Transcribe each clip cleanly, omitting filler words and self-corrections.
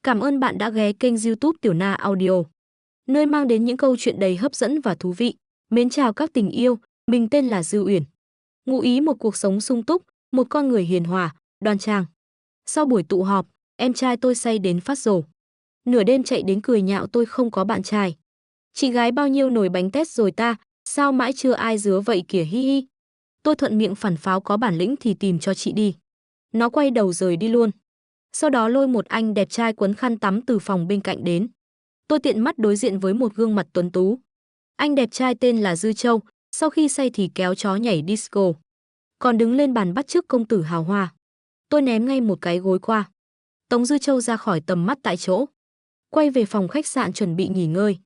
Cảm ơn bạn đã ghé kênh YouTube Tiểu Na Audio, nơi mang đến những câu chuyện đầy hấp dẫn và thú vị. Mến chào các tình yêu, mình tên là Dư Uyển. Ngụ ý một cuộc sống sung túc, một con người hiền hòa, đoan trang. Sau buổi tụ họp, em trai tôi say đến phát rồ. Nửa đêm chạy đến cười nhạo tôi không có bạn trai. Chị gái bao nhiêu nồi bánh tét rồi ta, sao mãi chưa ai dứa vậy kìa hi hi. Tôi thuận miệng phản pháo có bản lĩnh thì tìm cho chị đi. Nó quay đầu rời đi luôn. Sau đó lôi một anh đẹp trai quấn khăn tắm từ phòng bên cạnh đến. Tôi tiện mắt đối diện với một gương mặt tuấn tú. Anh đẹp trai tên là Dư Châu, sau khi say thì kéo chó nhảy disco. Còn đứng lên bàn bắt chước công tử hào hoa. Tôi ném ngay một cái gối qua. Tống Dư Châu ra khỏi tầm mắt tại chỗ. Quay về phòng khách sạn chuẩn bị nghỉ ngơi.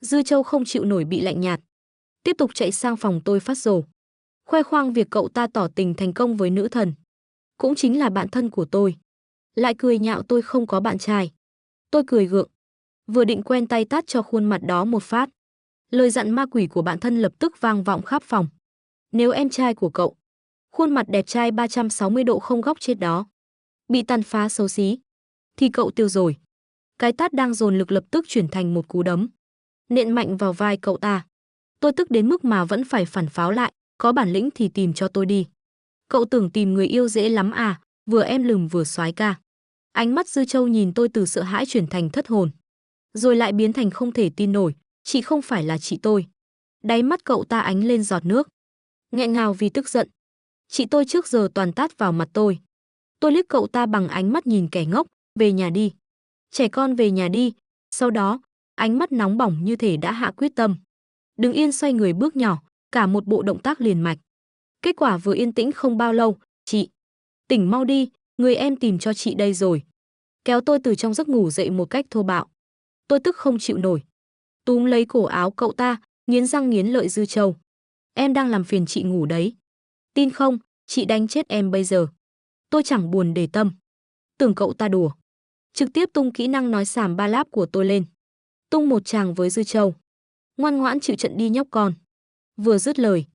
Dư Châu không chịu nổi bị lạnh nhạt. Tiếp tục chạy sang phòng tôi phát rồ. Khoe khoang việc cậu ta tỏ tình thành công với nữ thần. Cũng chính là bạn thân của tôi. Lại cười nhạo tôi không có bạn trai. Tôi cười gượng. Vừa định quen tay tát cho khuôn mặt đó một phát. Lời dặn ma quỷ của bạn thân lập tức vang vọng khắp phòng. Nếu em trai của cậu, khuôn mặt đẹp trai 360 độ không góc chết đó, bị tàn phá xấu xí, thì cậu tiêu rồi. Cái tát đang dồn lực lập tức chuyển thành một cú đấm. Nện mạnh vào vai cậu ta. Tôi tức đến mức mà vẫn phải phản pháo lại, có bản lĩnh thì tìm cho tôi đi. Cậu tưởng tìm người yêu dễ lắm à, vừa em lừng vừa soái ca. Ánh mắt Dư Châu nhìn tôi từ sợ hãi chuyển thành thất hồn. Rồi lại biến thành không thể tin nổi, chị không phải là chị tôi. Đáy mắt cậu ta ánh lên giọt nước. Nghẹn ngào vì tức giận. Chị tôi trước giờ toàn tát vào mặt tôi. Tôi liếc cậu ta bằng ánh mắt nhìn kẻ ngốc, về nhà đi. Trẻ con về nhà đi. Sau đó, ánh mắt nóng bỏng như thể đã hạ quyết tâm. Đứng yên xoay người bước nhỏ, cả một bộ động tác liền mạch. Kết quả vừa yên tĩnh không bao lâu, chị. Tỉnh mau đi, người em tìm cho chị đây rồi. Kéo tôi từ trong giấc ngủ dậy một cách thô bạo. Tôi tức không chịu nổi. Túm lấy cổ áo cậu ta, nghiến răng nghiến lợi. Dư Châu. Em đang làm phiền chị ngủ đấy. Tin không, chị đánh chết em bây giờ. Tôi chẳng buồn để tâm. Tưởng cậu ta đùa. Trực tiếp tung kỹ năng nói xàm ba láp của tôi lên. Tung một tràng với Dư Châu. Ngoan ngoãn chịu trận đi nhóc con. Vừa dứt lời.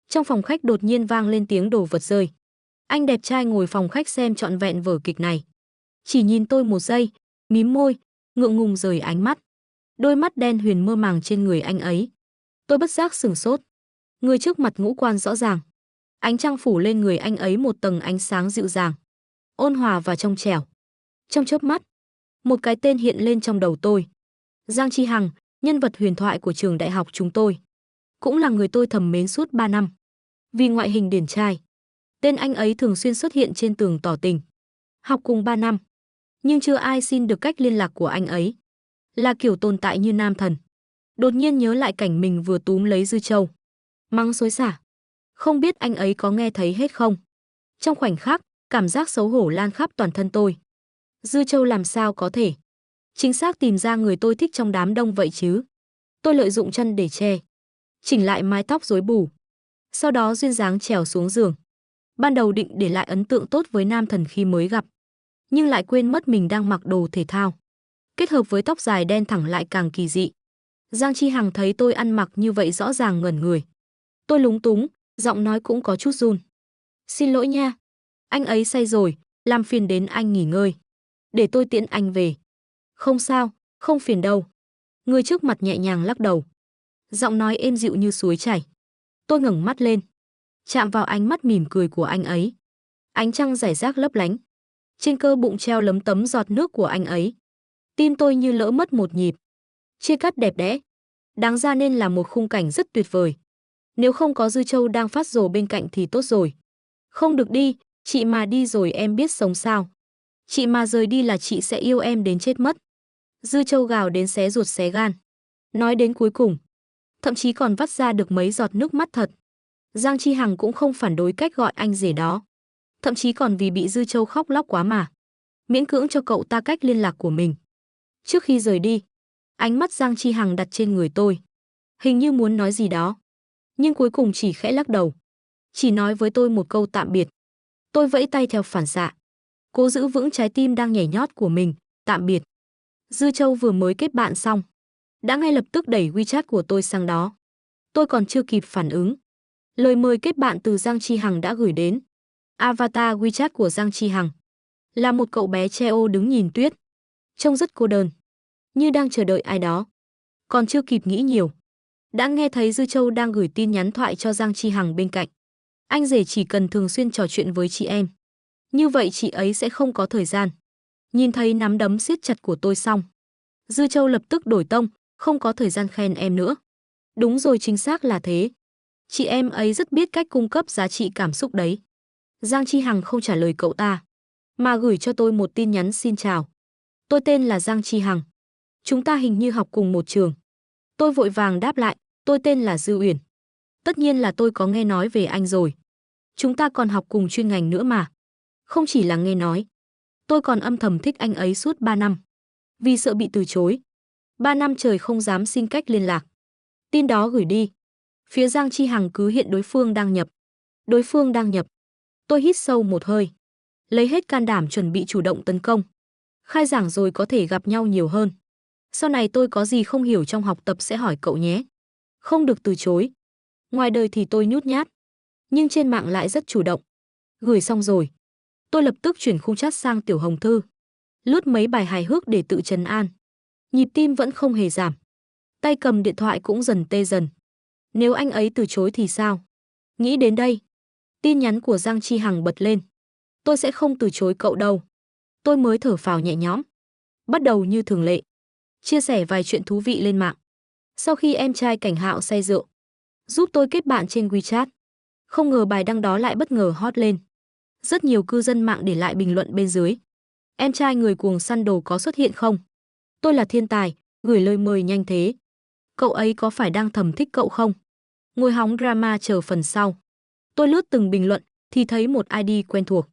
Trong phòng khách đột nhiên vang lên tiếng đồ vật rơi. Anh đẹp trai ngồi phòng khách xem trọn vẹn vở kịch này. Chỉ nhìn tôi một giây, mím môi, ngượng ngùng rời ánh mắt. Đôi mắt đen huyền mơ màng trên người anh ấy. Tôi bất giác sửng sốt. Người trước mặt ngũ quan rõ ràng. Ánh trăng phủ lên người anh ấy một tầng ánh sáng dịu dàng, ôn hòa và trong trẻo. Trong chớp mắt, một cái tên hiện lên trong đầu tôi. Giang Chi Hằng, nhân vật huyền thoại của trường đại học chúng tôi. Cũng là người tôi thầm mến suốt 3 năm. Vì ngoại hình điển trai, tên anh ấy thường xuyên xuất hiện trên tường tỏ tình. Học cùng 3 năm, nhưng chưa ai xin được cách liên lạc của anh ấy. Là kiểu tồn tại như nam thần. Đột nhiên nhớ lại cảnh mình vừa túm lấy Dư Châu. Mắng xối xả. Không biết anh ấy có nghe thấy hết không? Trong khoảnh khắc, cảm giác xấu hổ lan khắp toàn thân tôi. Dư Châu làm sao có thể chính xác tìm ra người tôi thích trong đám đông vậy chứ? Tôi lợi dụng chân để che, chỉnh lại mái tóc rối bù. Sau đó duyên dáng trèo xuống giường. Ban đầu định để lại ấn tượng tốt với nam thần khi mới gặp, nhưng lại quên mất mình đang mặc đồ thể thao. Kết hợp với tóc dài đen thẳng lại càng kỳ dị. Giang Chi Hằng thấy tôi ăn mặc như vậy rõ ràng ngẩn người. Tôi lúng túng, giọng nói cũng có chút run. Xin lỗi nha. Anh ấy say rồi, làm phiền đến anh nghỉ ngơi. Để tôi tiễn anh về. Không sao, không phiền đâu. Người trước mặt nhẹ nhàng lắc đầu. Giọng nói êm dịu như suối chảy. Tôi ngẩng mắt lên. Chạm vào ánh mắt mỉm cười của anh ấy. Ánh trăng rải rác lấp lánh. Trên cơ bụng treo lấm tấm giọt nước của anh ấy. Tim tôi như lỡ mất một nhịp. Chia cắt đẹp đẽ. Đáng ra nên là một khung cảnh rất tuyệt vời. Nếu không có Dư Châu đang phát rồ bên cạnh thì tốt rồi. Không được đi, chị mà đi rồi em biết sống sao. Chị mà rời đi là chị sẽ yêu em đến chết mất. Dư Châu gào đến xé ruột xé gan. Nói đến cuối cùng, thậm chí còn vắt ra được mấy giọt nước mắt thật. Giang Chi Hằng cũng không phản đối cách gọi anh rể đó. Thậm chí còn vì bị Dư Châu khóc lóc quá mà miễn cưỡng cho cậu ta cách liên lạc của mình. Trước khi rời đi, ánh mắt Giang Chi Hằng đặt trên người tôi. Hình như muốn nói gì đó, nhưng cuối cùng chỉ khẽ lắc đầu. Chỉ nói với tôi một câu tạm biệt. Tôi vẫy tay theo phản xạ, cố giữ vững trái tim đang nhảy nhót của mình. Tạm biệt. Dư Châu vừa mới kết bạn xong, đã ngay lập tức đẩy WeChat của tôi sang đó. Tôi còn chưa kịp phản ứng, lời mời kết bạn từ Giang Chi Hằng đã gửi đến. Avatar WeChat của Giang Chi Hằng là một cậu bé che ô đứng nhìn tuyết. Trông rất cô đơn, như đang chờ đợi ai đó. Còn chưa kịp nghĩ nhiều, đã nghe thấy Dư Châu đang gửi tin nhắn thoại cho Giang Chi Hằng bên cạnh. Anh rể chỉ cần thường xuyên trò chuyện với chị em, như vậy chị ấy sẽ không có thời gian. Nhìn thấy nắm đấm siết chặt của tôi xong, Dư Châu lập tức đổi tông, không có thời gian khen em nữa. Đúng rồi, chính xác là thế. Chị em ấy rất biết cách cung cấp giá trị cảm xúc đấy. Giang Chi Hằng không trả lời cậu ta, mà gửi cho tôi một tin nhắn xin chào. Tôi tên là Giang Chi Hằng. Chúng ta hình như học cùng một trường. Tôi vội vàng đáp lại, tôi tên là Dư Uyển. Tất nhiên là tôi có nghe nói về anh rồi. Chúng ta còn học cùng chuyên ngành nữa mà. Không chỉ là nghe nói, tôi còn âm thầm thích anh ấy suốt 3 năm. Vì sợ bị từ chối, 3 năm trời không dám xin cách liên lạc. Tin đó gửi đi, phía Giang Chi Hằng cứ hiện đối phương đang nhập. Đối phương đang nhập. Tôi hít sâu một hơi, lấy hết can đảm chuẩn bị chủ động tấn công. Khai giảng rồi có thể gặp nhau nhiều hơn. Sau này tôi có gì không hiểu trong học tập sẽ hỏi cậu nhé. Không được từ chối. Ngoài đời thì tôi nhút nhát, nhưng trên mạng lại rất chủ động. Gửi xong rồi, tôi lập tức chuyển khung chat sang Tiểu Hồng Thư, lướt mấy bài hài hước để tự trấn an. Nhịp tim vẫn không hề giảm, tay cầm điện thoại cũng dần tê dần. Nếu anh ấy từ chối thì sao? Nghĩ đến đây, tin nhắn của Giang Chi Hằng bật lên. Tôi sẽ không từ chối cậu đâu. Tôi mới thở phào nhẹ nhõm. Bắt đầu như thường lệ, chia sẻ vài chuyện thú vị lên mạng. Sau khi em trai Cảnh Hạo say rượu, giúp tôi kết bạn trên WeChat. Không ngờ bài đăng đó lại bất ngờ hot lên. Rất nhiều cư dân mạng để lại bình luận bên dưới. Em trai người cuồng săn đồ có xuất hiện không? Tôi là thiên tài, gửi lời mời nhanh thế. Cậu ấy có phải đang thầm thích cậu không? Ngồi hóng drama chờ phần sau. Tôi lướt từng bình luận thì thấy một ID quen thuộc.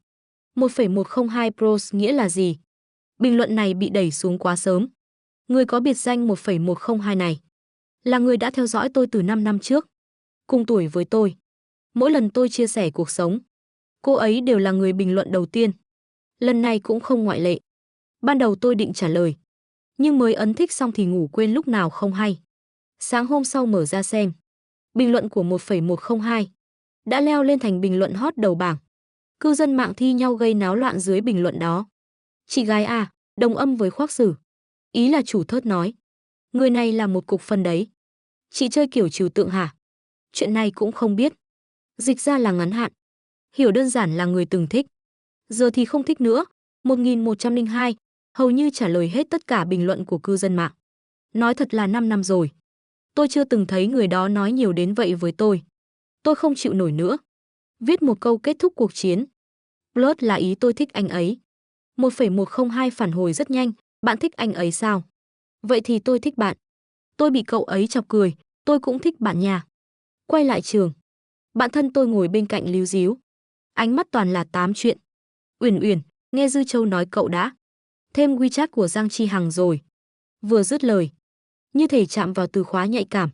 1,102 Pros nghĩa là gì? Bình luận này bị đẩy xuống quá sớm. Người có biệt danh 1,102 này là người đã theo dõi tôi từ 5 năm trước, cùng tuổi với tôi. Mỗi lần tôi chia sẻ cuộc sống, cô ấy đều là người bình luận đầu tiên. Lần này cũng không ngoại lệ. Ban đầu tôi định trả lời, nhưng mới ấn thích xong thì ngủ quên lúc nào không hay. Sáng hôm sau mở ra xem, bình luận của 1,102 đã leo lên thành bình luận hot đầu bảng. Cư dân mạng thi nhau gây náo loạn dưới bình luận đó. Chị gái à, đồng âm với Khoác Sử. Ý là chủ thớt nói, người này là một cục phân đấy. Chị chơi kiểu trừu tượng hả? Chuyện này cũng không biết. Dịch ra là ngắn hạn, hiểu đơn giản là người từng thích. Giờ thì không thích nữa. 1102, hầu như trả lời hết tất cả bình luận của cư dân mạng. Nói thật là 5 năm rồi, tôi chưa từng thấy người đó nói nhiều đến vậy với tôi. Tôi không chịu nổi nữa. Viết một câu kết thúc cuộc chiến. Blood là ý tôi thích anh ấy. 1,102 phản hồi rất nhanh, bạn thích anh ấy sao? Vậy thì tôi thích bạn. Tôi bị cậu ấy chọc cười, tôi cũng thích bạn nha. Quay lại trường, bạn thân tôi ngồi bên cạnh líu ríu. Ánh mắt toàn là tám chuyện. Uyển Uyển, nghe Dư Châu nói cậu đã thêm WeChat của Giang Chi Hằng rồi. Vừa dứt lời, như thể chạm vào từ khóa nhạy cảm.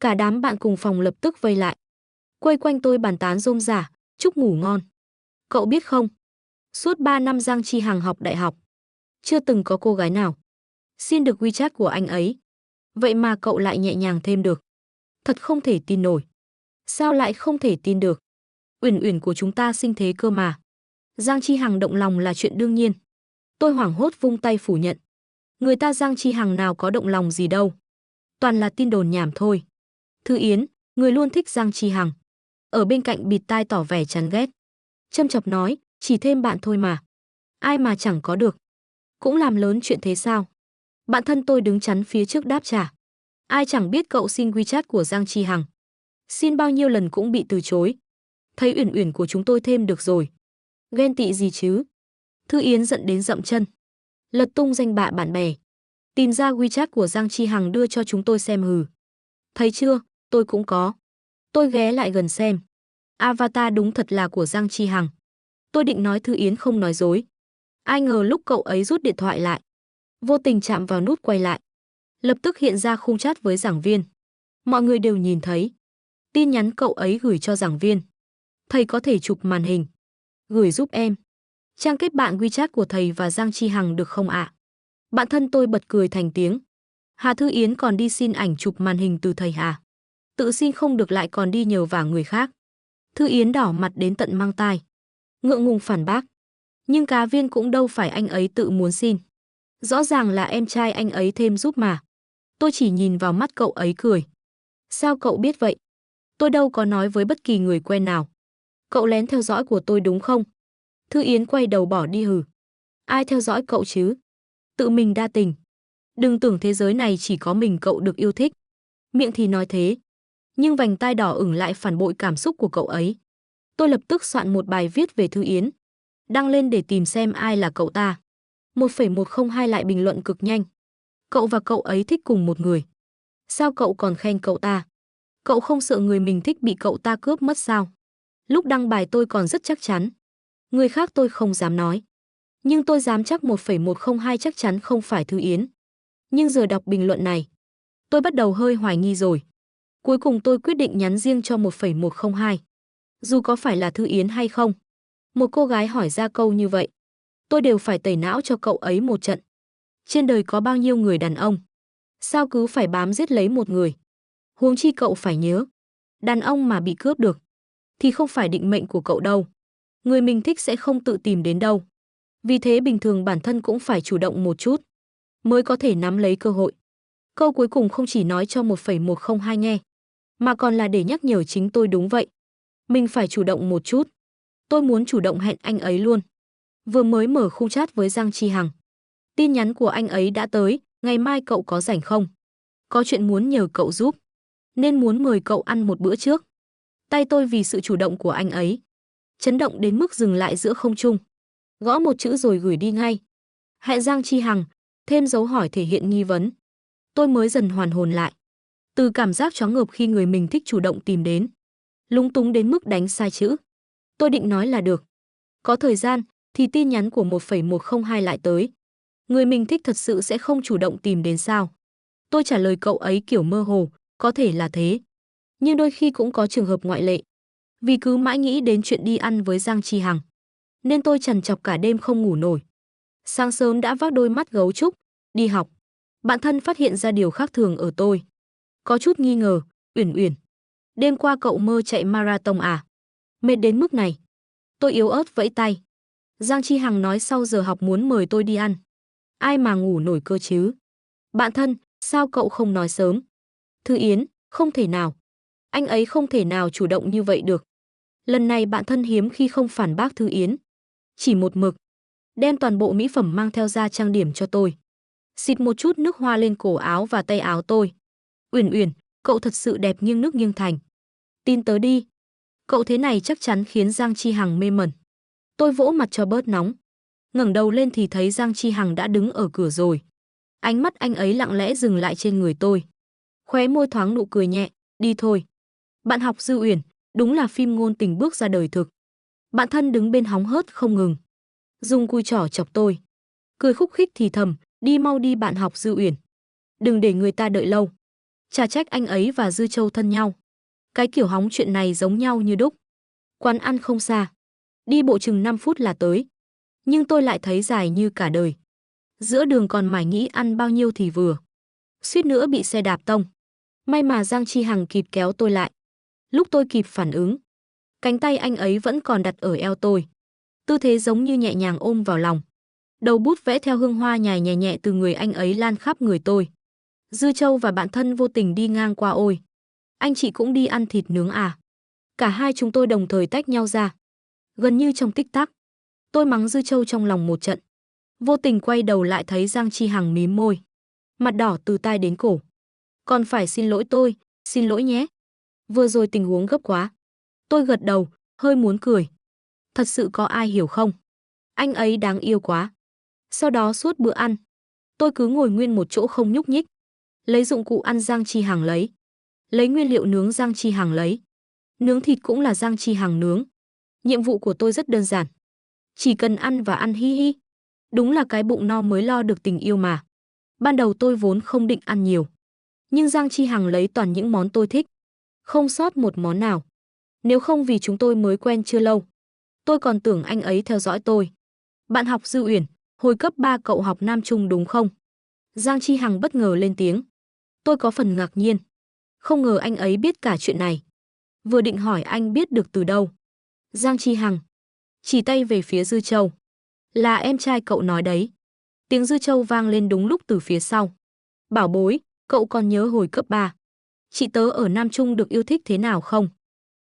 Cả đám bạn cùng phòng lập tức vây lại. Quây quanh tôi bàn tán rôm rả, chúc ngủ ngon. Cậu biết không, suốt 3 năm Giang Chi Hằng học đại học, chưa từng có cô gái nào xin được WeChat của anh ấy. Vậy mà cậu lại nhẹ nhàng thêm được. Thật không thể tin nổi. Sao lại không thể tin được? Uyển Uyển của chúng ta xinh thế cơ mà. Giang Chi Hằng động lòng là chuyện đương nhiên. Tôi hoảng hốt vung tay phủ nhận. Người ta Giang Chi Hằng nào có động lòng gì đâu. Toàn là tin đồn nhảm thôi. Thư Yến, người luôn thích Giang Chi Hằng, ở bên cạnh bịt tai tỏ vẻ chán ghét. Châm chọc nói, chỉ thêm bạn thôi mà. Ai mà chẳng có được. Cũng làm lớn chuyện thế sao? Bạn thân tôi đứng chắn phía trước đáp trả. Ai chẳng biết cậu xin WeChat của Giang Chi Hằng. Xin bao nhiêu lần cũng bị từ chối. Thấy Uyển Uyển của chúng tôi thêm được rồi. Ghen tị gì chứ? Thư Yến giận đến dậm chân. Lật tung danh bạ bạn bè. Tìm ra WeChat của Giang Chi Hằng đưa cho chúng tôi xem hừ. Thấy chưa, tôi cũng có. Tôi ghé lại gần xem. Avatar đúng thật là của Giang Chi Hằng. Tôi định nói Thư Yến không nói dối. Ai ngờ lúc cậu ấy rút điện thoại lại, vô tình chạm vào nút quay lại. Lập tức hiện ra khung chat với giảng viên. Mọi người đều nhìn thấy. Tin nhắn cậu ấy gửi cho giảng viên. Thầy có thể chụp màn hình, gửi giúp em. Trang kết bạn WeChat của thầy và Giang Chi Hằng được không ạ? Bạn thân tôi bật cười thành tiếng. Hà Thư Yến còn đi xin ảnh chụp màn hình từ thầy à? Tự xin không được lại còn đi nhờ vả người khác. Thư Yến đỏ mặt đến tận mang tai, ngượng ngùng phản bác. Nhưng cá viên cũng đâu phải anh ấy tự muốn xin. Rõ ràng là em trai anh ấy thêm giúp mà. Tôi chỉ nhìn vào mắt cậu ấy cười. Sao cậu biết vậy? Tôi đâu có nói với bất kỳ người quen nào. Cậu lén theo dõi của tôi đúng không? Thư Yến quay đầu bỏ đi hừ. Ai theo dõi cậu chứ? Tự mình đa tình. Đừng tưởng thế giới này chỉ có mình cậu được yêu thích. Miệng thì nói thế, nhưng vành tai đỏ ửng lại phản bội cảm xúc của cậu ấy. Tôi lập tức soạn một bài viết về Thư Yến, đăng lên để tìm xem ai là cậu ta. 1,102 lại bình luận cực nhanh. Cậu và cậu ấy thích cùng một người. Sao cậu còn khen cậu ta? Cậu không sợ người mình thích bị cậu ta cướp mất sao? Lúc đăng bài tôi còn rất chắc chắn. Người khác tôi không dám nói. Nhưng tôi dám chắc 1,102 chắc chắn không phải Thư Yến. Nhưng giờ đọc bình luận này, tôi bắt đầu hơi hoài nghi rồi. Cuối cùng tôi quyết định nhắn riêng cho 1,102. Dù có phải là Thư Yến hay không. Một cô gái hỏi ra câu như vậy, tôi đều phải tẩy não cho cậu ấy một trận. Trên đời có bao nhiêu người đàn ông, sao cứ phải bám giết lấy một người? Huống chi cậu phải nhớ, đàn ông mà bị cướp được thì không phải định mệnh của cậu đâu. Người mình thích sẽ không tự tìm đến đâu. Vì thế bình thường bản thân cũng phải chủ động một chút, mới có thể nắm lấy cơ hội. Câu cuối cùng không chỉ nói cho 1,102 nghe, mà còn là để nhắc nhở chính tôi đúng vậy. Mình phải chủ động một chút. Tôi muốn chủ động hẹn anh ấy luôn. Vừa mới mở khung chat với Giang Chi Hằng. Tin nhắn của anh ấy đã tới, ngày mai cậu có rảnh không? Có chuyện muốn nhờ cậu giúp, nên muốn mời cậu ăn một bữa trước. Tay tôi vì sự chủ động của anh ấy chấn động đến mức dừng lại giữa không trung. Gõ một chữ rồi gửi đi ngay. Hẹn Giang Chi Hằng, thêm dấu hỏi thể hiện nghi vấn. Tôi mới dần hoàn hồn lại. Từ cảm giác choáng ngợp khi người mình thích chủ động tìm đến, lúng túng đến mức đánh sai chữ. Tôi định nói là được. Có thời gian thì tin nhắn của 1,102 lại tới. Người mình thích thật sự sẽ không chủ động tìm đến sao? Tôi trả lời cậu ấy kiểu mơ hồ, có thể là thế. Nhưng đôi khi cũng có trường hợp ngoại lệ. Vì cứ mãi nghĩ đến chuyện đi ăn với Giang Chi Hằng, nên tôi trằn trọc cả đêm không ngủ nổi. Sáng sớm đã vác đôi mắt gấu trúc, đi học. Bạn thân phát hiện ra điều khác thường ở tôi. Có chút nghi ngờ, Uyển Uyển, đêm qua cậu mơ chạy marathon à? Mệt đến mức này. Tôi yếu ớt vẫy tay. Giang Chi Hằng nói sau giờ học muốn mời tôi đi ăn. Ai mà ngủ nổi cơ chứ? Bạn thân, sao cậu không nói sớm? Thư Yến, không thể nào. Anh ấy không thể nào chủ động như vậy được. Lần này bạn thân hiếm khi không phản bác Thư Yến. Chỉ một mực. Đem toàn bộ mỹ phẩm mang theo ra trang điểm cho tôi. Xịt một chút nước hoa lên cổ áo và tay áo tôi. Uyển Uyển, cậu thật sự đẹp nghiêng nước nghiêng thành. Tin tớ đi. Cậu thế này chắc chắn khiến Giang Chi Hằng mê mẩn. Tôi vỗ mặt cho bớt nóng. Ngẩng đầu lên thì thấy Giang Chi Hằng đã đứng ở cửa rồi. Ánh mắt anh ấy lặng lẽ dừng lại trên người tôi. Khóe môi thoáng nụ cười nhẹ, đi thôi. Bạn học Dư Uyển, đúng là phim ngôn tình bước ra đời thực. Bạn thân đứng bên hóng hớt không ngừng. Dùng cùi trỏ chọc tôi. Cười khúc khích thì thầm, đi mau đi bạn học Dư Uyển. Đừng để người ta đợi lâu. Chả trách anh ấy và Dư Châu thân nhau. Cái kiểu hóng chuyện này giống nhau như đúc. Quán ăn không xa. Đi bộ chừng 5 phút là tới. Nhưng tôi lại thấy dài như cả đời. Giữa đường còn mải nghĩ ăn bao nhiêu thì vừa. Suýt nữa bị xe đạp tông. May mà Giang Chi Hằng kịp kéo tôi lại. Lúc tôi kịp phản ứng, cánh tay anh ấy vẫn còn đặt ở eo tôi. Tư thế giống như nhẹ nhàng ôm vào lòng. Đầu bút vẽ theo hương hoa nhài nhẹ nhẹ từ người anh ấy lan khắp người tôi. Dư Châu và bạn thân vô tình đi ngang qua ôi. Anh chị cũng đi ăn thịt nướng à? Cả hai chúng tôi đồng thời tách nhau ra. Gần như trong tích tắc, tôi mắng Dư Châu trong lòng một trận. Vô tình quay đầu lại thấy Giang Chi Hằng mím môi. Mặt đỏ từ tai đến cổ. Còn phải xin lỗi tôi, xin lỗi nhé. Vừa rồi tình huống gấp quá. Tôi gật đầu, hơi muốn cười. Thật sự có ai hiểu không? Anh ấy đáng yêu quá. Sau đó suốt bữa ăn, tôi cứ ngồi nguyên một chỗ không nhúc nhích. Lấy dụng cụ ăn Giang Chi Hằng lấy. Lấy nguyên liệu nướng Giang Chi Hằng lấy. Nướng thịt cũng là Giang Chi Hằng nướng. Nhiệm vụ của tôi rất đơn giản. Chỉ cần ăn và ăn hi hi. Đúng là cái bụng no mới lo được tình yêu mà. Ban đầu tôi vốn không định ăn nhiều. Nhưng Giang Chi Hằng lấy toàn những món tôi thích. Không sót một món nào. Nếu không vì chúng tôi mới quen chưa lâu, tôi còn tưởng anh ấy theo dõi tôi. Bạn học Dư Uyển, hồi cấp 3 cậu học Nam Trung đúng không? Giang Chi Hằng bất ngờ lên tiếng. Tôi có phần ngạc nhiên. Không ngờ anh ấy biết cả chuyện này. Vừa định hỏi anh biết được từ đâu. Giang Chi Hằng chỉ tay về phía Dư Châu. Là em trai cậu nói đấy. Tiếng Dư Châu vang lên đúng lúc từ phía sau. Bảo bối, cậu còn nhớ hồi cấp 3. Chị tớ ở Nam Trung được yêu thích thế nào không?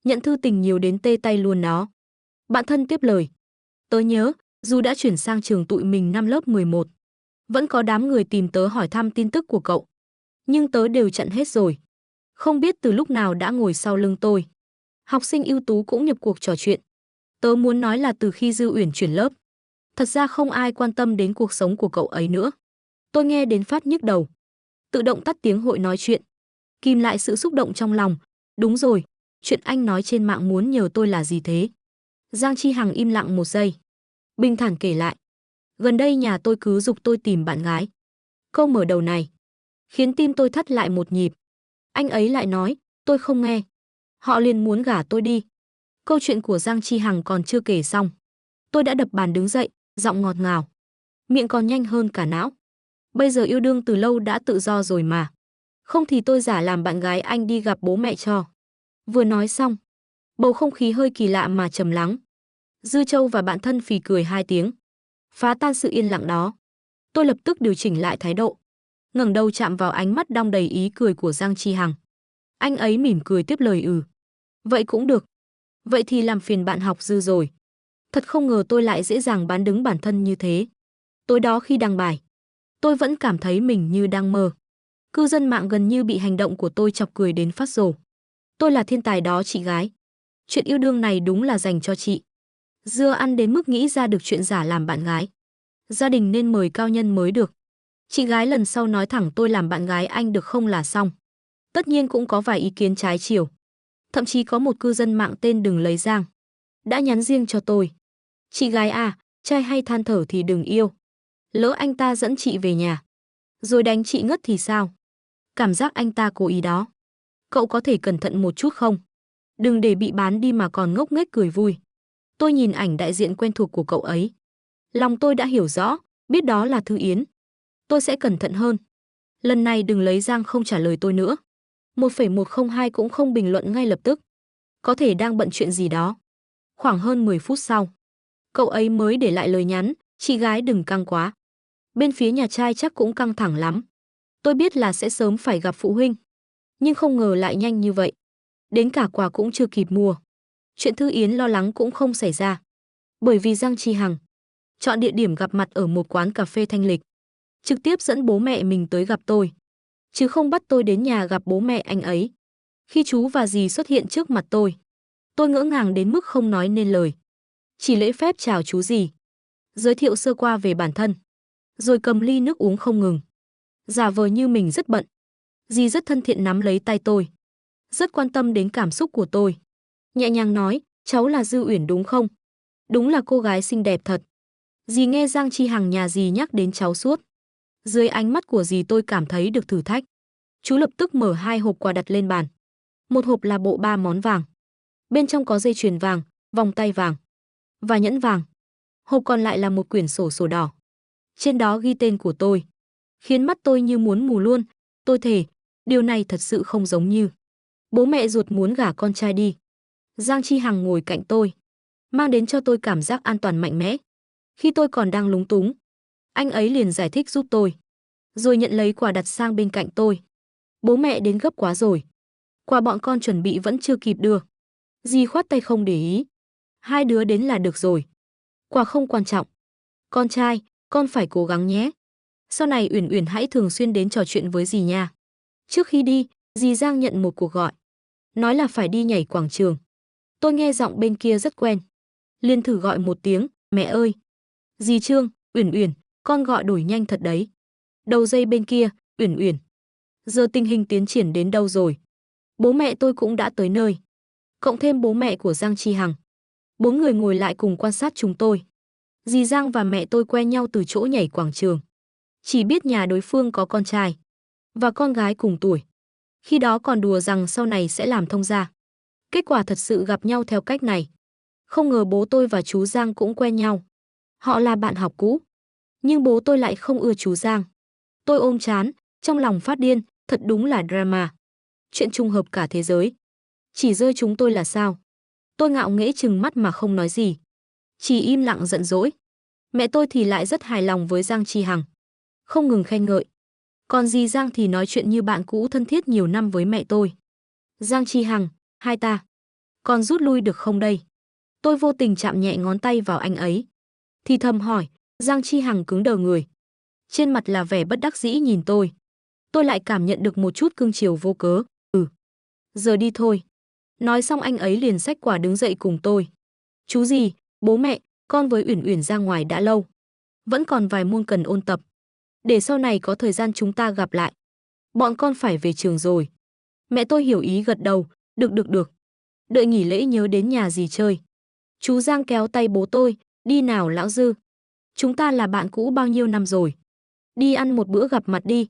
Nhận thư tình nhiều đến tê tay luôn đó. Bạn thân tiếp lời. Tớ nhớ, dù đã chuyển sang trường tụi mình năm lớp 11. Vẫn có đám người tìm tớ hỏi thăm tin tức của cậu. Nhưng tớ đều chặn hết rồi. Không biết từ lúc nào đã ngồi sau lưng tôi. Học sinh ưu tú cũng nhập cuộc trò chuyện. Tớ muốn nói là từ khi Dư Uyển chuyển lớp, thật ra không ai quan tâm đến cuộc sống của cậu ấy nữa. Tôi nghe đến phát nhức đầu. Tự động tắt tiếng hội nói chuyện. Kìm lại sự xúc động trong lòng. Đúng rồi, chuyện anh nói trên mạng muốn nhờ tôi là gì thế? Giang Chi Hằng im lặng một giây. Bình thản kể lại. Gần đây nhà tôi cứ giục tôi tìm bạn gái. Câu mở đầu này khiến tim tôi thắt lại một nhịp. Anh ấy lại nói, tôi không nghe. Họ liền muốn gả tôi đi. Câu chuyện của Giang Chi Hằng còn chưa kể xong. Tôi đã đập bàn đứng dậy, giọng ngọt ngào. Miệng còn nhanh hơn cả não. Bây giờ yêu đương từ lâu đã tự do rồi mà. Không thì tôi giả làm bạn gái anh đi gặp bố mẹ cho. Vừa nói xong, bầu không khí hơi kỳ lạ mà trầm lắng. Dư Châu và bạn thân phì cười hai tiếng. Phá tan sự yên lặng đó. Tôi lập tức điều chỉnh lại thái độ. Ngẩng đầu chạm vào ánh mắt đong đầy ý cười của Giang Chi Hằng. Anh ấy mỉm cười tiếp lời Vậy cũng được. Vậy thì làm phiền bạn học Dư rồi. Thật không ngờ tôi lại dễ dàng bán đứng bản thân như thế. Tối đó khi đăng bài, tôi vẫn cảm thấy mình như đang mơ. Cư dân mạng gần như bị hành động của tôi chọc cười đến phát rồ. Tôi là thiên tài đó chị gái. Chuyện yêu đương này đúng là dành cho chị. Dưa ăn đến mức nghĩ ra được chuyện giả làm bạn gái. Gia đình nên mời cao nhân mới được. Chị gái lần sau nói thẳng tôi làm bạn gái anh được không là xong. Tất nhiên cũng có vài ý kiến trái chiều. Thậm chí có một cư dân mạng tên Đừng Lấy Giang đã nhắn riêng cho tôi. Chị gái à, trai hay than thở thì đừng yêu. Lỡ anh ta dẫn chị về nhà, rồi đánh chị ngất thì sao? Cảm giác anh ta cố ý đó. Cậu có thể cẩn thận một chút không? Đừng để bị bán đi mà còn ngốc nghếch cười vui. Tôi nhìn ảnh đại diện quen thuộc của cậu ấy. Lòng tôi đã hiểu rõ, biết đó là Thư Yến. Tôi sẽ cẩn thận hơn. Lần này Đừng Lấy Giang không trả lời tôi nữa. 1,102 cũng không bình luận ngay lập tức. Có thể đang bận chuyện gì đó. Khoảng hơn 10 phút sau, cậu ấy mới để lại lời nhắn, chị gái đừng căng quá. Bên phía nhà trai chắc cũng căng thẳng lắm. Tôi biết là sẽ sớm phải gặp phụ huynh, nhưng không ngờ lại nhanh như vậy. Đến cả quà cũng chưa kịp mua. Chuyện Thư Yến lo lắng cũng không xảy ra. Bởi vì Giang Chi Hằng chọn địa điểm gặp mặt ở một quán cà phê thanh lịch. Trực tiếp dẫn bố mẹ mình tới gặp tôi. Chứ không bắt tôi đến nhà gặp bố mẹ anh ấy. Khi chú và dì xuất hiện trước mặt tôi ngỡ ngàng đến mức không nói nên lời. Chỉ lễ phép chào chú dì, giới thiệu sơ qua về bản thân, rồi cầm ly nước uống không ngừng. Giả vờ như mình rất bận. Dì rất thân thiện nắm lấy tay tôi, rất quan tâm đến cảm xúc của tôi. Nhẹ nhàng nói, cháu là Dư Uyển đúng không? Đúng là cô gái xinh đẹp thật. Dì nghe Giang Chi Hằng nhà dì nhắc đến cháu suốt. Dưới ánh mắt của dì tôi cảm thấy được thử thách. Chú lập tức mở hai hộp quà đặt lên bàn. Một hộp là bộ 3 món vàng. Bên trong có dây chuyền vàng, vòng tay vàng và nhẫn vàng. Hộp còn lại là một quyển sổ đỏ. Trên đó ghi tên của tôi. Khiến mắt tôi như muốn mù luôn. Tôi thề, điều này thật sự không giống như bố mẹ ruột muốn gả con trai đi. Giang Chi Hằng ngồi cạnh tôi, mang đến cho tôi cảm giác an toàn mạnh mẽ. Khi tôi còn đang lúng túng, anh ấy liền giải thích giúp tôi, rồi nhận lấy quà đặt sang bên cạnh tôi. Bố mẹ đến gấp quá rồi. Quà bọn con chuẩn bị vẫn chưa kịp đưa. Dì khoát tay không để ý. Hai đứa đến là được rồi. Quà không quan trọng. Con trai, con phải cố gắng nhé. Sau này Uyển Uyển hãy thường xuyên đến trò chuyện với dì nha. Trước khi đi, dì Giang nhận một cuộc gọi. Nói là phải đi nhảy quảng trường. Tôi nghe giọng bên kia rất quen. Liền thử gọi một tiếng, mẹ ơi. Dì Trương, Uyển Uyển, con gọi đổi nhanh thật đấy. Đầu dây bên kia, Uyển Uyển. Giờ tình hình tiến triển đến đâu rồi? Bố mẹ tôi cũng đã tới nơi. Cộng thêm bố mẹ của Giang Chi Hằng. 4 người ngồi lại cùng quan sát chúng tôi. Dì Giang và mẹ tôi quen nhau từ chỗ nhảy quảng trường. Chỉ biết nhà đối phương có con trai và con gái cùng tuổi. Khi đó còn đùa rằng sau này sẽ làm thông gia. Kết quả thật sự gặp nhau theo cách này. Không ngờ bố tôi và chú Giang cũng quen nhau. Họ là bạn học cũ. Nhưng bố tôi lại không ưa chú Giang. Tôi ôm chán, trong lòng phát điên, thật đúng là drama. Chuyện trùng hợp cả thế giới. Chỉ rơi chúng tôi là sao? Tôi ngạo nghễ trừng mắt mà không nói gì. Chỉ im lặng giận dỗi. Mẹ tôi thì lại rất hài lòng với Giang Chi Hằng, không ngừng khen ngợi. Còn dì Giang thì nói chuyện như bạn cũ thân thiết nhiều năm với mẹ tôi. Giang Chi Hằng, hai ta, con rút lui được không đây? Tôi vô tình chạm nhẹ ngón tay vào anh ấy. Thì thầm hỏi, Giang Chi Hằng cứng đờ người. Trên mặt là vẻ bất đắc dĩ nhìn tôi. Tôi lại cảm nhận được một chút cưng chiều vô cớ. Giờ đi thôi. Nói xong anh ấy liền xách quả đứng dậy cùng tôi. Chú gì, bố mẹ, con với Uyển Uyển ra ngoài đã lâu. Vẫn còn vài môn cần ôn tập. Để sau này có thời gian chúng ta gặp lại. Bọn con phải về trường rồi. Mẹ tôi hiểu ý gật đầu, được. Đợi nghỉ lễ nhớ đến nhà dì chơi. Chú Giang kéo tay bố tôi, đi nào lão Dư. Chúng ta là bạn cũ bao nhiêu năm rồi. Đi ăn một bữa gặp mặt đi.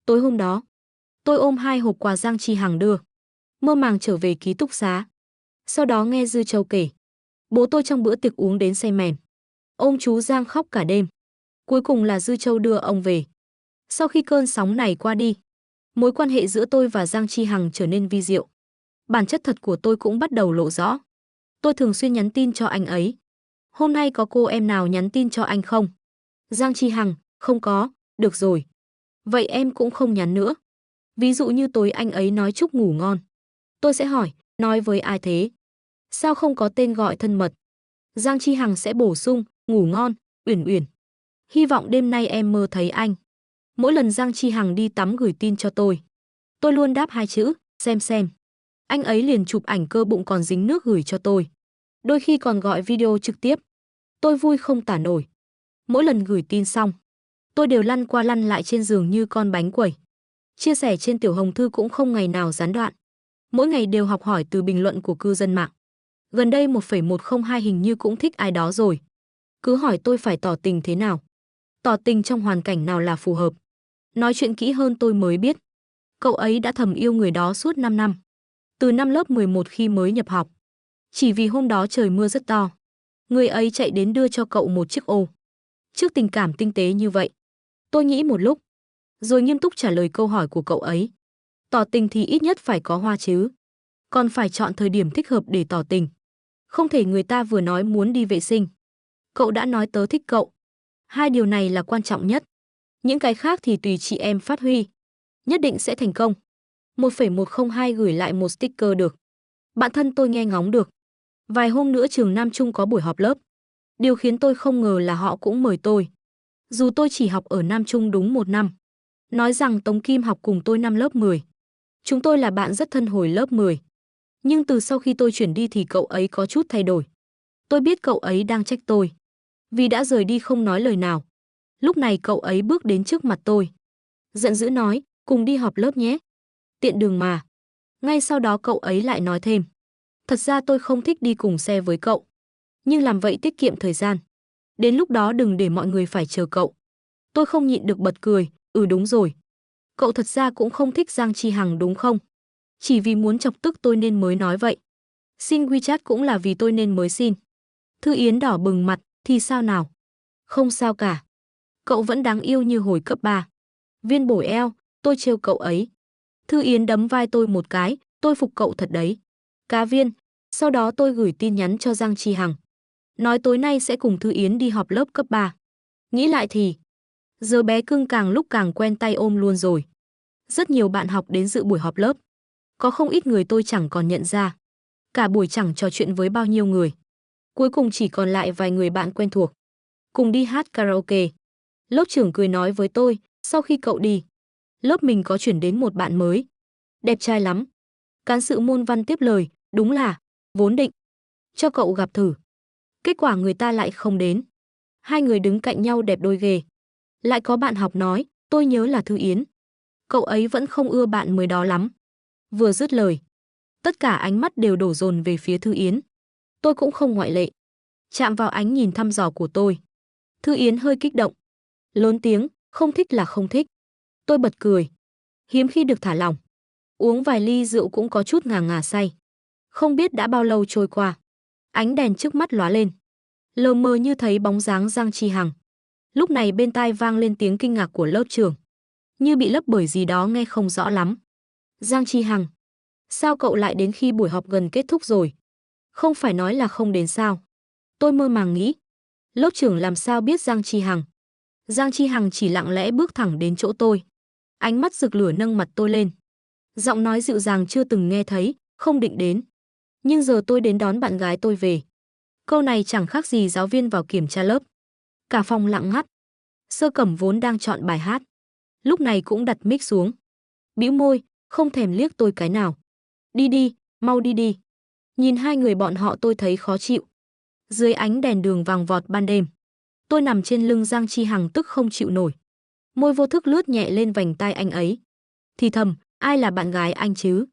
Tối hôm đó, tôi ôm 2 hộp quà Giang Chi Hằng đưa. Mơ màng trở về ký túc xá. Sau đó nghe Dư Châu kể. Bố tôi trong bữa tiệc uống đến say mềm. Ôm chú Giang khóc cả đêm. Cuối cùng là Dư Châu đưa ông về. Sau khi cơn sóng này qua đi, mối quan hệ giữa tôi và Giang Chi Hằng trở nên vi diệu. Bản chất thật của tôi cũng bắt đầu lộ rõ. Tôi thường xuyên nhắn tin cho anh ấy. Hôm nay có cô em nào nhắn tin cho anh không? Giang Chi Hằng, không có, được rồi. Vậy em cũng không nhắn nữa. Ví dụ như tối anh ấy nói chúc ngủ ngon. Tôi sẽ hỏi, nói với ai thế? Sao không có tên gọi thân mật? Giang Chi Hằng sẽ bổ sung, ngủ ngon, Uyển Uyển. Hy vọng đêm nay em mơ thấy anh. Mỗi lần Giang Chi Hằng đi tắm gửi tin cho tôi luôn đáp 2 chữ, xem. Anh ấy liền chụp ảnh cơ bụng còn dính nước gửi cho tôi. Đôi khi còn gọi video trực tiếp. Tôi vui không tả nổi. Mỗi lần gửi tin xong, tôi đều lăn qua lăn lại trên giường như con bánh quẩy. Chia sẻ trên Tiểu Hồng Thư cũng không ngày nào gián đoạn. Mỗi ngày đều học hỏi từ bình luận của cư dân mạng. Gần đây 1,102 hình như cũng thích ai đó rồi. Cứ hỏi tôi phải tỏ tình thế nào. Tỏ tình trong hoàn cảnh nào là phù hợp. Nói chuyện kỹ hơn tôi mới biết. Cậu ấy đã thầm yêu người đó suốt 5 năm. Từ năm lớp 11 khi mới nhập học. Chỉ vì hôm đó trời mưa rất to. Người ấy chạy đến đưa cho cậu một chiếc ô. Trước tình cảm tinh tế như vậy, tôi nghĩ một lúc, rồi nghiêm túc trả lời câu hỏi của cậu ấy. Tỏ tình thì ít nhất phải có hoa chứ. Còn phải chọn thời điểm thích hợp để tỏ tình. Không thể người ta vừa nói muốn đi vệ sinh. Cậu đã nói tớ thích cậu. 2 điều này là quan trọng nhất. Những cái khác thì tùy chị em phát huy. Nhất định sẽ thành công. 1,102 gửi lại một sticker được. Bạn thân tôi nghe ngóng được. Vài hôm nữa trường Nam Trung có buổi họp lớp. Điều khiến tôi không ngờ là họ cũng mời tôi. Dù tôi chỉ học ở Nam Trung đúng 1 năm. Nói rằng Tống Kim học cùng tôi năm lớp 10. Chúng tôi là bạn rất thân hồi lớp 10. Nhưng từ sau khi tôi chuyển đi thì cậu ấy có chút thay đổi. Tôi biết cậu ấy đang trách tôi. Vì đã rời đi không nói lời nào. Lúc này cậu ấy bước đến trước mặt tôi. Giận dữ nói, cùng đi họp lớp nhé. Tiện đường mà. Ngay sau đó cậu ấy lại nói thêm. Thật ra tôi không thích đi cùng xe với cậu. Nhưng làm vậy tiết kiệm thời gian. Đến lúc đó đừng để mọi người phải chờ cậu. Tôi không nhịn được bật cười. Đúng rồi. Cậu thật ra cũng không thích Giang Chi Hằng đúng không? Chỉ vì muốn chọc tức tôi nên mới nói vậy. Xin WeChat cũng là vì tôi nên mới xin. Thư Yến đỏ bừng mặt, thì sao nào? Không sao cả. Cậu vẫn đáng yêu như hồi cấp 3. Viên bổi eo, tôi trêu cậu ấy. Thư Yến đấm vai tôi một cái, tôi phục cậu thật đấy. Cá viên, sau đó tôi gửi tin nhắn cho Giang Chi Hằng. Nói tối nay sẽ cùng Thư Yến đi họp lớp cấp 3. Nghĩ lại thì, giờ bé cưng càng lúc càng quen tay ôm luôn rồi. Rất nhiều bạn học đến dự buổi họp lớp. Có không ít người tôi chẳng còn nhận ra. Cả buổi chẳng trò chuyện với bao nhiêu người. Cuối cùng chỉ còn lại vài người bạn quen thuộc. Cùng đi hát karaoke. Lớp trưởng cười nói với tôi, sau khi cậu đi, lớp mình có chuyển đến một bạn mới. Đẹp trai lắm. Cán sự môn văn tiếp lời, đúng là, vốn định cho cậu gặp thử. Kết quả người ta lại không đến. 2 người đứng cạnh nhau đẹp đôi ghê. Lại có bạn học nói, tôi nhớ là Thư Yến. Cậu ấy vẫn không ưa bạn mới đó lắm. Vừa dứt lời, tất cả ánh mắt đều đổ dồn về phía Thư Yến. Tôi cũng không ngoại lệ. Chạm vào ánh nhìn thăm dò của tôi. Thư Yến hơi kích động. Lớn tiếng, không thích là không thích. Tôi bật cười. Hiếm khi được thả lỏng. Uống vài ly rượu cũng có chút ngà ngà say. Không biết đã bao lâu trôi qua. Ánh đèn trước mắt lóa lên. Lờ mờ như thấy bóng dáng Giang Chi Hằng. Lúc này bên tai vang lên tiếng kinh ngạc của lớp trưởng. Như bị lấp bởi gì đó nghe không rõ lắm. Giang Chi Hằng. Sao cậu lại đến khi buổi họp gần kết thúc rồi? Không phải nói là không đến sao? Tôi mơ màng nghĩ. Lớp trưởng làm sao biết Giang Chi Hằng? Giang Chi Hằng chỉ lặng lẽ bước thẳng đến chỗ tôi. Ánh mắt rực lửa nâng mặt tôi lên. Giọng nói dịu dàng chưa từng nghe thấy, không định đến. Nhưng giờ tôi đến đón bạn gái tôi về. Câu này chẳng khác gì giáo viên vào kiểm tra lớp. Cả phòng lặng ngắt. Sơ Cẩm vốn đang chọn bài hát, lúc này cũng đặt mic xuống. Bĩu môi, không thèm liếc tôi cái nào. Đi đi, mau đi đi. Nhìn hai người bọn họ tôi thấy khó chịu. Dưới ánh đèn đường vàng vọt ban đêm, tôi nằm trên lưng Giang Chi Hằng tức không chịu nổi. Môi vô thức lướt nhẹ lên vành tai anh ấy. Thì thầm, ai là bạn gái anh chứ?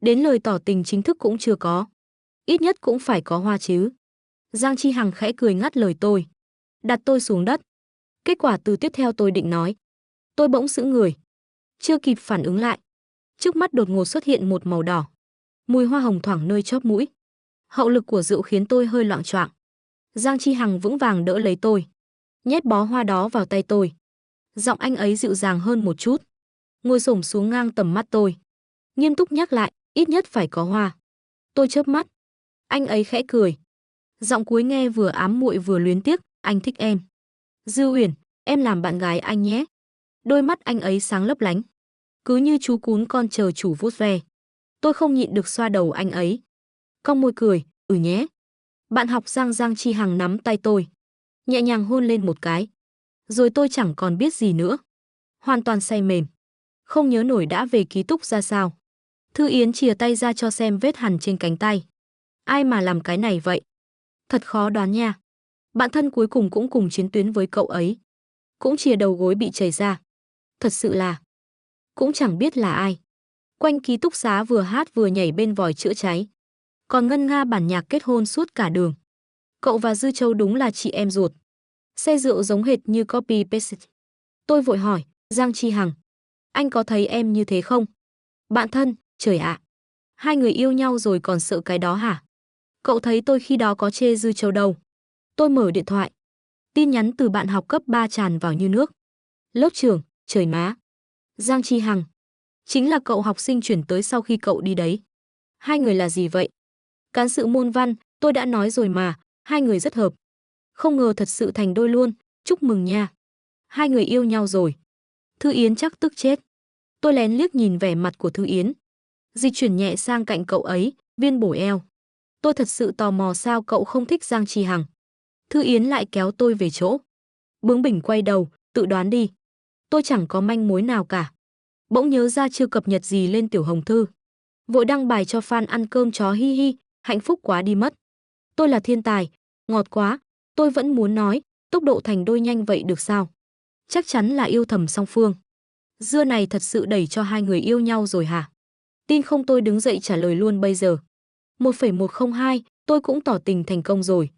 Đến lời tỏ tình chính thức cũng chưa có. Ít nhất cũng phải có hoa chứ. Giang Chi Hằng khẽ cười ngắt lời tôi, đặt tôi xuống đất. Kết quả từ tiếp theo tôi định nói. Tôi bỗng sững người. Chưa kịp phản ứng lại. Trước mắt đột ngột xuất hiện một màu đỏ. Mùi hoa hồng thoảng nơi chóp mũi. Hậu lực của rượu khiến tôi hơi loạng choạng. Giang Chi Hằng vững vàng đỡ lấy tôi, nhét bó hoa đó vào tay tôi. Giọng anh ấy dịu dàng hơn một chút, ngồi xổm xuống ngang tầm mắt tôi. Nghiêm túc nhắc lại, ít nhất phải có hoa. Tôi chớp mắt. Anh ấy khẽ cười. Giọng cuối nghe vừa ám muội vừa luyến tiếc, anh thích em. Dư Uyển, em làm bạn gái anh nhé. Đôi mắt anh ấy sáng lấp lánh, cứ như chú cún con chờ chủ vuốt ve. Tôi không nhịn được xoa đầu anh ấy. Cong môi cười, nhé. Bạn học Giang Chi Hằng nắm tay tôi, nhẹ nhàng hôn lên một cái. Rồi tôi chẳng còn biết gì nữa. Hoàn toàn say mềm. Không nhớ nổi đã về ký túc ra sao. Thư Yến chìa tay ra cho xem vết hằn trên cánh tay. Ai mà làm cái này vậy? Thật khó đoán nha. Bạn thân cuối cùng cũng cùng chiến tuyến với cậu ấy. Cũng chìa đầu gối bị chảy ra. Thật sự là cũng chẳng biết là ai. Quanh ký túc xá vừa hát vừa nhảy bên vòi chữa cháy. Còn ngân nga bản nhạc kết hôn suốt cả đường. Cậu và Dư Châu đúng là chị em ruột. Xe rượu giống hệt như copy paste. Tôi vội hỏi, Giang Chi Hằng, anh có thấy em như thế không? Bạn thân, trời ạ. Hai người yêu nhau rồi còn sợ cái đó hả? Cậu thấy tôi khi đó có chê Dư Châu đâu. Tôi mở điện thoại. Tin nhắn từ bạn học cấp 3 tràn vào như nước. Lớp trưởng, trời má. Giang Chi Hằng. Chính là cậu học sinh chuyển tới sau khi cậu đi đấy. Hai người là gì vậy? Cán sự môn văn, tôi đã nói rồi mà, hai người rất hợp. Không ngờ thật sự thành đôi luôn, chúc mừng nha. Hai người yêu nhau rồi. Thư Yến chắc tức chết. Tôi lén liếc nhìn vẻ mặt của Thư Yến. Dịch chuyển nhẹ sang cạnh cậu ấy, viên bổ eo. Tôi thật sự tò mò sao cậu không thích Giang Chi Hằng. Thư Yến lại kéo tôi về chỗ. Bướng bỉnh quay đầu, tự đoán đi. Tôi chẳng có manh mối nào cả. Bỗng nhớ ra chưa cập nhật gì lên Tiểu Hồng Thư. Vội đăng bài cho fan ăn cơm chó hi hi, hạnh phúc quá đi mất. Tôi là thiên tài, ngọt quá, tôi vẫn muốn nói, tốc độ thành đôi nhanh vậy được sao? Chắc chắn là yêu thầm song phương. Dưa này thật sự đẩy cho hai người yêu nhau rồi hả? Tin không tôi đứng dậy trả lời luôn bây giờ. 1,102, tôi cũng tỏ tình thành công rồi.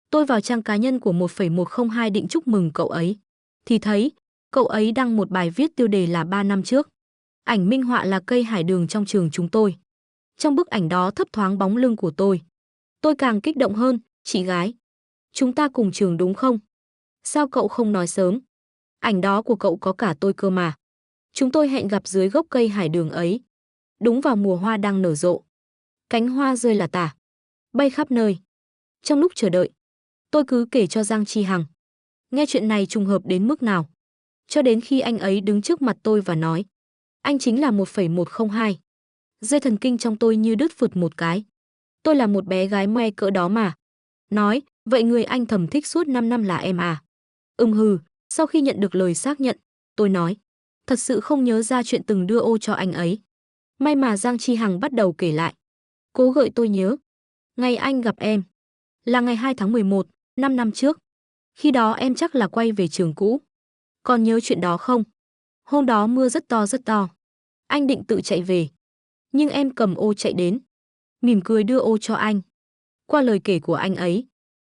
Tôi vào trang cá nhân của 1,102 định chúc mừng cậu ấy. Thì thấy, cậu ấy đăng một bài viết tiêu đề là 3 năm trước. Ảnh minh họa là cây hải đường trong trường chúng tôi. Trong bức ảnh đó thấp thoáng bóng lưng của tôi. Tôi càng kích động hơn, chị gái. Chúng ta cùng trường đúng không? Sao cậu không nói sớm? Ảnh đó của cậu có cả tôi cơ mà. Chúng tôi hẹn gặp dưới gốc cây hải đường ấy. Đúng vào mùa hoa đang nở rộ. Cánh hoa rơi là tả, bay khắp nơi. Trong lúc chờ đợi, tôi cứ kể cho Giang Chi Hằng. Nghe chuyện này trùng hợp đến mức nào. Cho đến khi anh ấy đứng trước mặt tôi và nói. Anh chính là 1,102. Dây thần kinh trong tôi như đứt phụt một cái. Tôi là một bé gái moe cỡ đó mà. Nói, vậy người anh thầm thích suốt 5 năm là em à? Hừ, sau khi nhận được lời xác nhận, tôi nói. Thật sự không nhớ ra chuyện từng đưa ô cho anh ấy. May mà Giang Chi Hằng bắt đầu kể lại. Cố gợi tôi nhớ. Ngày anh gặp em là ngày 2 tháng 11, 5 năm trước. Khi đó em chắc là quay về trường cũ. Còn nhớ chuyện đó không? Hôm đó mưa rất to rất to. Anh định tự chạy về. Nhưng em cầm ô chạy đến. Mỉm cười đưa ô cho anh. Qua lời kể của anh ấy,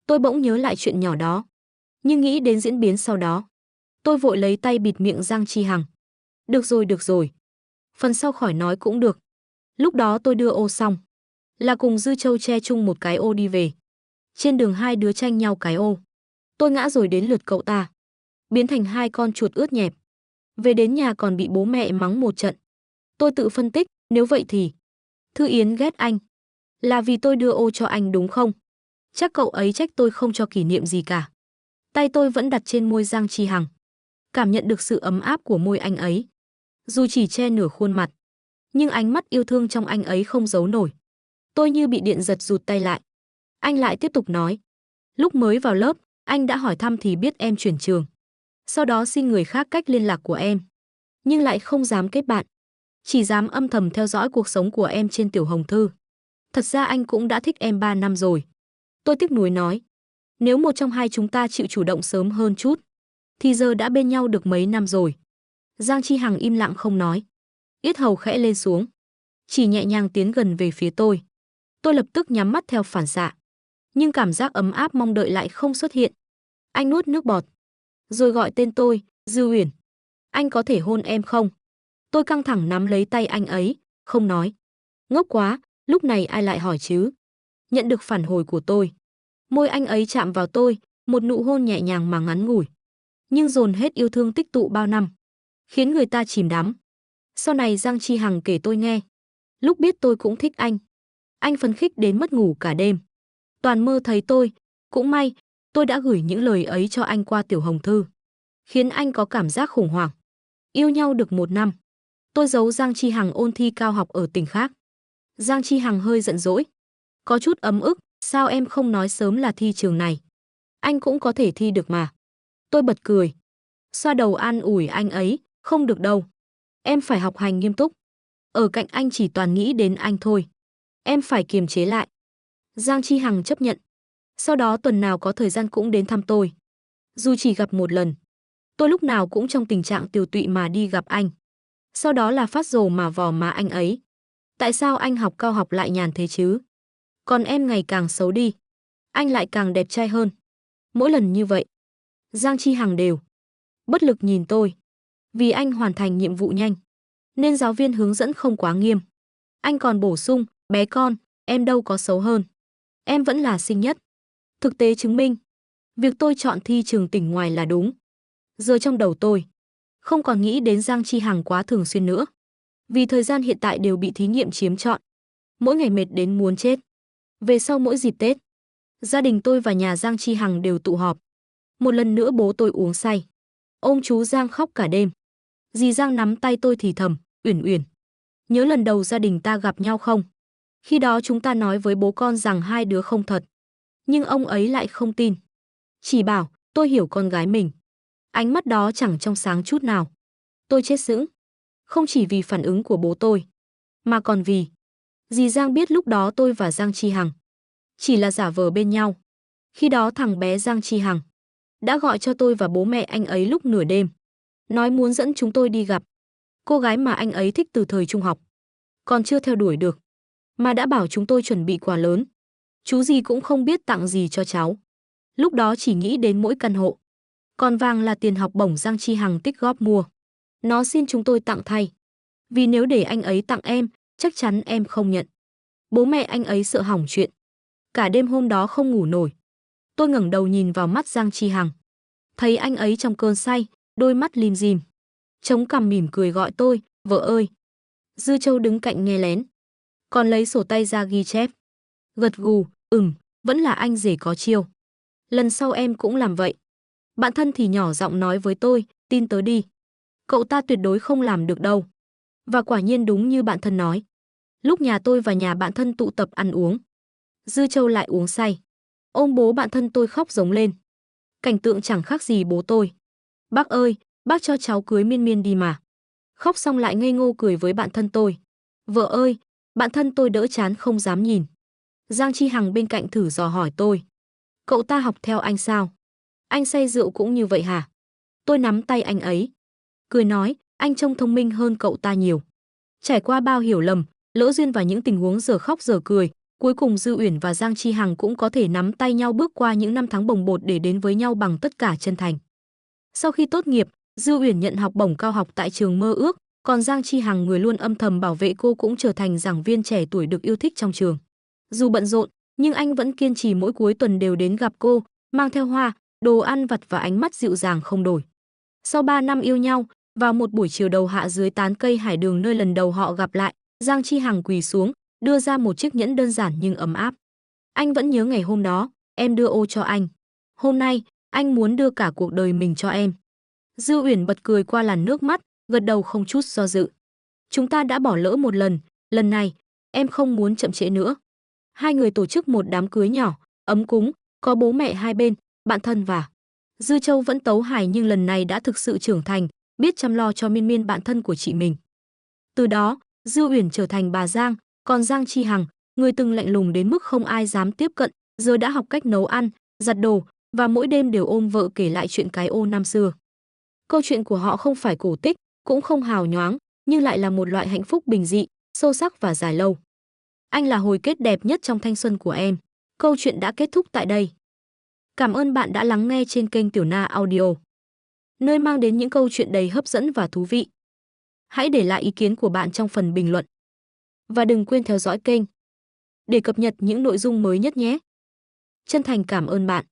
tôi bỗng nhớ lại chuyện nhỏ đó. Nhưng nghĩ đến diễn biến sau đó, tôi vội lấy tay bịt miệng Giang Chi Hằng. Được rồi. Phần sau khỏi nói cũng được. Lúc đó tôi đưa ô xong, là cùng Dư Châu che chung một cái ô đi về. Trên đường hai đứa tranh nhau cái ô. Tôi ngã rồi đến lượt cậu ta. Biến thành hai con chuột ướt nhẹp. Về đến nhà còn bị bố mẹ mắng một trận. Tôi tự phân tích, nếu vậy thì Thư Yến ghét anh là vì tôi đưa ô cho anh đúng không? Chắc cậu ấy trách tôi không cho kỷ niệm gì cả. Tay tôi vẫn đặt trên môi Giang Chi Hằng, cảm nhận được sự ấm áp của môi anh ấy. Dù chỉ che nửa khuôn mặt, nhưng ánh mắt yêu thương trong anh ấy không giấu nổi. Tôi như bị điện giật rụt tay lại. Anh lại tiếp tục nói. Lúc mới vào lớp, anh đã hỏi thăm thì biết em chuyển trường. Sau đó xin người khác cách liên lạc của em. Nhưng lại không dám kết bạn. Chỉ dám âm thầm theo dõi cuộc sống của em trên Tiểu Hồng Thư. Thật ra anh cũng đã thích em 3 năm rồi. Tôi tiếc nuối nói. Nếu một trong hai chúng ta chịu chủ động sớm hơn chút, thì giờ đã bên nhau được mấy năm rồi. Giang Chi Hằng im lặng không nói. Yết hầu khẽ lên xuống. Chỉ nhẹ nhàng tiến gần về phía tôi. Tôi lập tức nhắm mắt theo phản xạ. Nhưng cảm giác ấm áp mong đợi lại không xuất hiện. Anh nuốt nước bọt. Rồi gọi tên tôi, Dư Uyển. Anh có thể hôn em không? Tôi căng thẳng nắm lấy tay anh ấy, không nói. Ngốc quá, lúc này ai lại hỏi chứ? Nhận được phản hồi của tôi. Môi anh ấy chạm vào tôi, một nụ hôn nhẹ nhàng mà ngắn ngủi. Nhưng dồn hết yêu thương tích tụ bao năm, khiến người ta chìm đắm. Sau này Giang Chi Hằng kể tôi nghe. Lúc biết tôi cũng thích anh phấn khích đến mất ngủ cả đêm. Toàn mơ thấy tôi, cũng may, tôi đã gửi những lời ấy cho anh qua Tiểu Hồng Thư. Khiến anh có cảm giác khủng hoảng. Yêu nhau được 1 năm. Tôi giấu Giang Chi Hằng ôn thi cao học ở tỉnh khác. Giang Chi Hằng hơi giận dỗi. Có chút ấm ức, sao em không nói sớm là thi trường này? Anh cũng có thể thi được mà. Tôi bật cười. Xoa đầu an ủi anh ấy, không được đâu. Em phải học hành nghiêm túc. Ở cạnh anh chỉ toàn nghĩ đến anh thôi. Em phải kiềm chế lại. Giang Chi Hằng chấp nhận. Sau đó tuần nào có thời gian cũng đến thăm tôi. Dù chỉ gặp một lần, tôi lúc nào cũng trong tình trạng tiều tụy mà đi gặp anh. Sau đó là phát rồ mà vò má anh ấy. Tại sao anh học cao học lại nhàn thế chứ? Còn em ngày càng xấu đi, anh lại càng đẹp trai hơn. Mỗi lần như vậy, Giang Chi Hằng đều bất lực nhìn tôi. Vì anh hoàn thành nhiệm vụ nhanh, nên giáo viên hướng dẫn không quá nghiêm. Anh còn bổ sung, bé con, em đâu có xấu hơn. Em vẫn là xinh nhất. Thực tế chứng minh, việc tôi chọn thi trường tỉnh ngoài là đúng. Giờ trong đầu tôi, không còn nghĩ đến Giang Chi Hằng quá thường xuyên nữa. Vì thời gian hiện tại đều bị thí nghiệm chiếm trọn. Mỗi ngày mệt đến muốn chết. Về sau mỗi dịp Tết, gia đình tôi và nhà Giang Chi Hằng đều tụ họp. Một lần nữa bố tôi uống say, ôm chú Giang khóc cả đêm. Dì Giang nắm tay tôi thì thầm, Uyển Uyển, nhớ lần đầu gia đình ta gặp nhau không? Khi đó chúng ta nói với bố con rằng hai đứa không thật. Nhưng ông ấy lại không tin. Chỉ bảo, tôi hiểu con gái mình. Ánh mắt đó chẳng trong sáng chút nào. Tôi chết sững. Không chỉ vì phản ứng của bố tôi, mà còn vì dì Giang biết lúc đó tôi và Giang Chi Hằng chỉ là giả vờ bên nhau. Khi đó thằng bé Giang Chi Hằng đã gọi cho tôi và bố mẹ anh ấy lúc nửa đêm, nói muốn dẫn chúng tôi đi gặp cô gái mà anh ấy thích từ thời trung học. Còn chưa theo đuổi được, mà đã bảo chúng tôi chuẩn bị quà lớn. Chú gì cũng không biết tặng gì cho cháu. Lúc đó chỉ nghĩ đến mỗi căn hộ. Còn vàng là tiền học bổng Giang Chi Hằng tích góp mua. Nó xin chúng tôi tặng thay. Vì nếu để anh ấy tặng em, chắc chắn em không nhận. Bố mẹ anh ấy sợ hỏng chuyện. Cả đêm hôm đó không ngủ nổi. Tôi ngẩng đầu nhìn vào mắt Giang Chi Hằng. Thấy anh ấy trong cơn say, đôi mắt lim dim. Chống cằm mỉm cười gọi tôi, vợ ơi. Dư Châu đứng cạnh nghe lén. Còn lấy sổ tay ra ghi chép. Gật gù, vẫn là anh rể có chiêu. Lần sau em cũng làm vậy. Bạn thân thì nhỏ giọng nói với tôi, tin tớ đi. Cậu ta tuyệt đối không làm được đâu. Và quả nhiên đúng như bạn thân nói. Lúc nhà tôi và nhà bạn thân tụ tập ăn uống, Dư Châu lại uống say. Ôm bố bạn thân tôi khóc giống lên. Cảnh tượng chẳng khác gì bố tôi. Bác ơi, bác cho cháu cưới Miên Miên đi mà. Khóc xong lại ngây ngô cười với bạn thân tôi. Vợ ơi, bạn thân tôi đỡ chán không dám nhìn. Giang Chi Hằng bên cạnh thử dò hỏi tôi. Cậu ta học theo anh sao? Anh say rượu cũng như vậy hả? Tôi nắm tay anh ấy. Cười nói, anh trông thông minh hơn cậu ta nhiều. Trải qua bao hiểu lầm, lỡ duyên và những tình huống giờ khóc giờ cười, cuối cùng Dư Uyển và Giang Chi Hằng cũng có thể nắm tay nhau bước qua những năm tháng bồng bột để đến với nhau bằng tất cả chân thành. Sau khi tốt nghiệp, Dư Uyển nhận học bổng cao học tại trường mơ ước, còn Giang Chi Hằng người luôn âm thầm bảo vệ cô cũng trở thành giảng viên trẻ tuổi được yêu thích trong trường. Dù bận rộn, nhưng anh vẫn kiên trì mỗi cuối tuần đều đến gặp cô, mang theo hoa, đồ ăn vặt và ánh mắt dịu dàng không đổi. Sau 3 năm yêu nhau, vào một buổi chiều đầu hạ dưới tán cây hải đường nơi lần đầu họ gặp lại, Giang Chi Hằng quỳ xuống, đưa ra một chiếc nhẫn đơn giản nhưng ấm áp. Anh vẫn nhớ ngày hôm đó, em đưa ô cho anh. Hôm nay, Anh muốn đưa cả cuộc đời mình cho em. Dư Uyển bật cười qua làn nước mắt, gật đầu không chút do dự. Chúng ta đã bỏ lỡ một lần này, em không muốn chậm trễ nữa. Hai người tổ chức một đám cưới nhỏ, ấm cúng, có bố mẹ hai bên, bạn thân và Dư Châu vẫn tấu hài nhưng lần này đã thực sự trưởng thành, biết chăm lo cho Miên Miên bạn thân của chị mình. Từ đó, Dư Uyển trở thành bà Giang, còn Giang Chi Hằng, người từng lạnh lùng đến mức không ai dám tiếp cận, giờ đã học cách nấu ăn, giặt đồ và mỗi đêm đều ôm vợ kể lại chuyện cái ô năm xưa. Câu chuyện của họ không phải cổ tích, cũng không hào nhoáng, nhưng lại là một loại hạnh phúc bình dị, sâu sắc và dài lâu. Anh là hồi kết đẹp nhất trong thanh xuân của em. Câu chuyện đã kết thúc tại đây. Cảm ơn bạn đã lắng nghe trên kênh Tiểu Na Audio, nơi mang đến những câu chuyện đầy hấp dẫn và thú vị. Hãy để lại ý kiến của bạn trong phần bình luận. Và đừng quên theo dõi kênh để cập nhật những nội dung mới nhất nhé. Chân thành cảm ơn bạn.